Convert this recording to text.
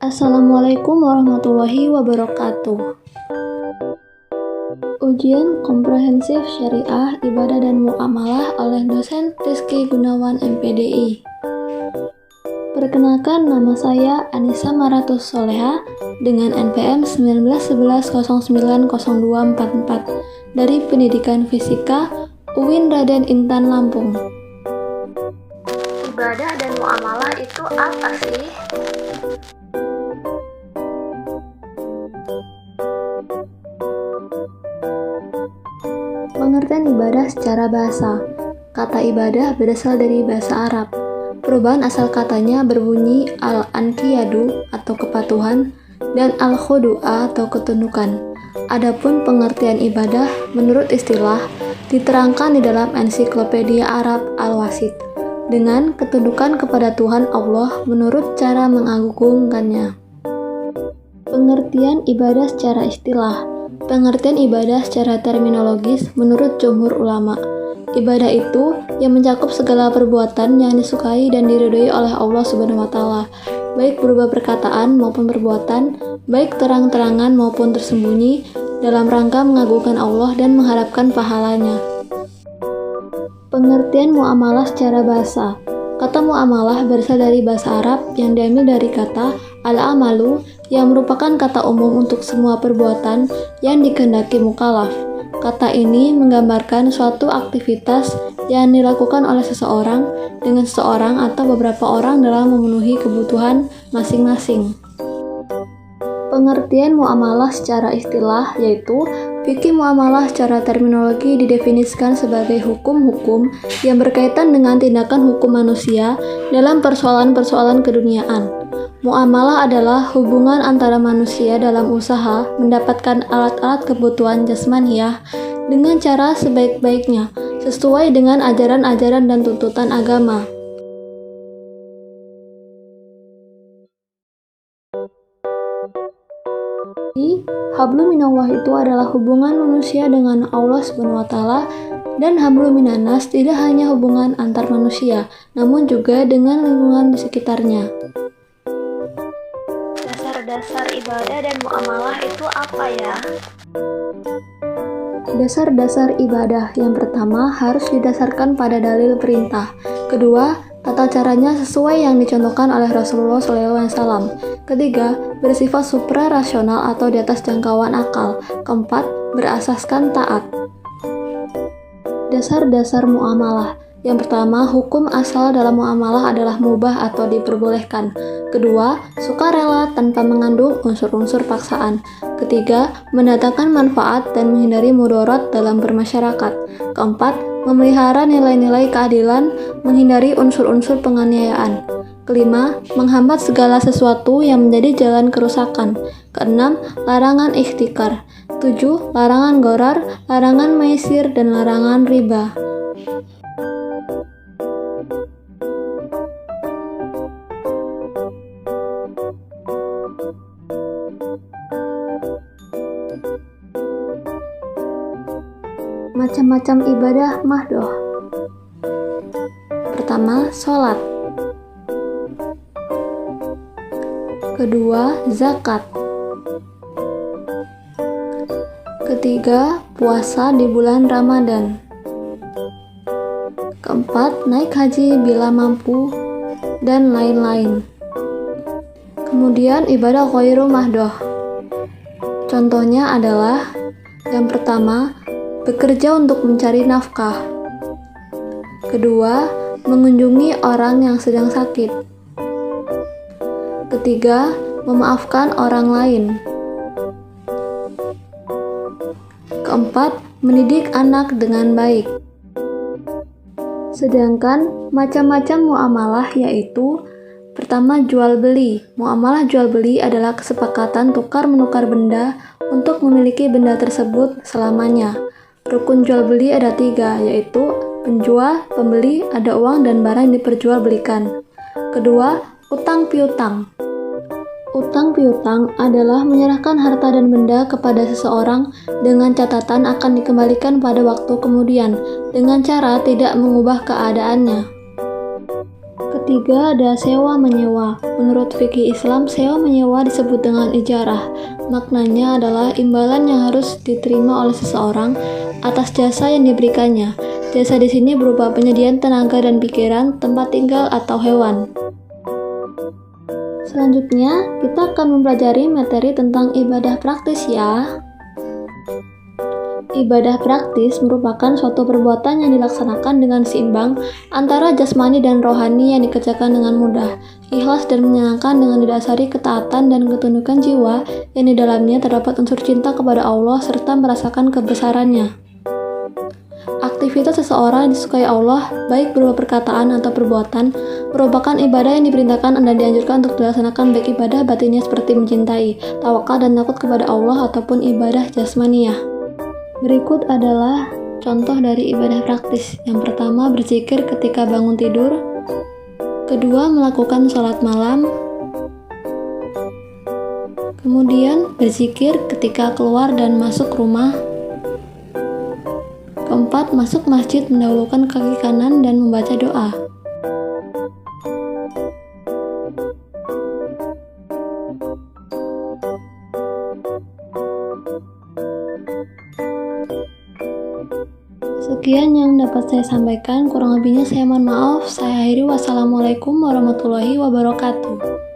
Assalamualaikum warahmatullahi wabarakatuh. Ujian komprehensif syariah, ibadah dan muamalah oleh dosen Rizky Gunawan MPDI. Perkenalkan, nama saya Anissa Maratus Soleha dengan NPM 1911090244 dari Pendidikan Fisika UIN Raden Intan Lampung. Ibadah dan muamalah itu apa sih? Pengertian ibadah secara bahasa. Kata ibadah berasal dari bahasa Arab. Perubahan asal katanya berbunyi al-anqiyadu atau kepatuhan dan al-khudu'a atau ketundukan. Adapun pengertian ibadah menurut istilah diterangkan di dalam ensiklopedia Arab Al-Wasit dengan ketundukan kepada Tuhan Allah menurut cara mengagungkannya. Pengertian ibadah secara istilah. Pengertian ibadah secara terminologis menurut jumhur ulama. Ibadah itu yang mencakup segala perbuatan yang disukai dan diridhoi oleh Allah Subhanahu wa taala, baik berupa perkataan maupun perbuatan, baik terang-terangan maupun tersembunyi, dalam rangka mengagungkan Allah dan mengharapkan pahalanya. Pengertian muamalah secara bahasa. Kata muamalah berasal dari bahasa Arab yang diambil dari kata al-amalu yang merupakan kata umum untuk semua perbuatan yang dikehendaki mukallaf. Kata ini menggambarkan suatu aktivitas yang dilakukan oleh seseorang dengan seseorang atau beberapa orang dalam memenuhi kebutuhan masing-masing. Pengertian muamalah secara istilah yaitu fikih muamalah secara terminologi didefinisikan sebagai hukum-hukum yang berkaitan dengan tindakan hukum manusia dalam persoalan-persoalan keduniaan. Muamalah adalah hubungan antara manusia dalam usaha mendapatkan alat-alat kebutuhan jasmaniyah dengan cara sebaik-baiknya, sesuai dengan ajaran-ajaran dan tuntutan agama. Hablum minallah itu adalah hubungan manusia dengan Allah Subhanahu wa taala, dan hablum minannas tidak hanya hubungan antar manusia, namun juga dengan lingkungan di sekitarnya. Dasar-dasar ibadah dan muamalah itu apa ya? Dasar-dasar ibadah yang pertama harus didasarkan pada dalil perintah. Kedua, tata caranya sesuai yang dicontohkan oleh Rasulullah SAW. Ketiga, bersifat suprarasional atau di atas jangkauan akal. Keempat, berasaskan taat. Dasar-dasar muamalah. Yang pertama, hukum asal dalam muamalah adalah mubah atau diperbolehkan. Kedua, sukarela tanpa mengandung unsur-unsur paksaan. Ketiga, mendatangkan manfaat dan menghindari mudarat dalam bermasyarakat. Keempat, memelihara nilai-nilai keadilan, menghindari unsur-unsur penganiayaan. Kelima, menghambat segala sesuatu yang menjadi jalan kerusakan. Keenam, larangan ikhtikar. 7. Larangan gharar, larangan maisir, dan larangan riba. Macam-macam ibadah mahdoh. Pertama, sholat. Kedua, zakat. Ketiga, puasa di bulan Ramadan. Keempat, naik haji bila mampu, dan lain-lain. Kemudian ibadah ghairu mahdoh. Contohnya adalah yang pertama, bekerja untuk mencari nafkah. Kedua, mengunjungi orang yang sedang sakit. Ketiga, memaafkan orang lain. Keempat, mendidik anak dengan baik. Sedangkan macam-macam muamalah yaitu pertama, jual beli. Muamalah jual beli adalah kesepakatan tukar-menukar benda untuk memiliki benda tersebut selamanya. Rukun jual beli ada 3, yaitu penjual, pembeli, ada uang, dan barang diperjualbelikan. Kedua, utang piutang. Utang piutang adalah menyerahkan harta dan benda kepada seseorang dengan catatan akan dikembalikan pada waktu kemudian, dengan cara tidak mengubah keadaannya. Ketiga ada sewa menyewa. Menurut fikih Islam, sewa menyewa disebut dengan ijarah. Maknanya adalah imbalan yang harus diterima oleh seseorang atas jasa yang diberikannya. Jasa di sini berupa penyediaan tenaga dan pikiran, tempat tinggal atau hewan. Selanjutnya, kita akan mempelajari materi tentang ibadah praktis ya. Ibadah praktis merupakan suatu perbuatan yang dilaksanakan dengan seimbang antara jasmani dan rohani yang dikerjakan dengan mudah, ikhlas dan menyenangkan dengan didasari ketaatan dan ketundukan jiwa yang di dalamnya terdapat unsur cinta kepada Allah serta merasakan kebesarannya. Aktivitas seseorang yang disukai Allah, baik berupa perkataan atau perbuatan, merupakan ibadah yang diperintahkan dan dianjurkan untuk dilaksanakan baik ibadah batinnya seperti mencintai, tawakal dan takut kepada Allah ataupun ibadah jasmaniyah. Berikut adalah contoh dari ibadah praktis. Yang pertama, berzikir ketika bangun tidur. Kedua, melakukan sholat malam. Kemudian, berzikir ketika keluar dan masuk rumah. Keempat, masuk masjid mendahulukan kaki kanan dan membaca doa. Sekian yang dapat saya sampaikan, kurang lebihnya saya mohon maaf. Saya akhiri, wassalamualaikum warahmatullahi wabarakatuh.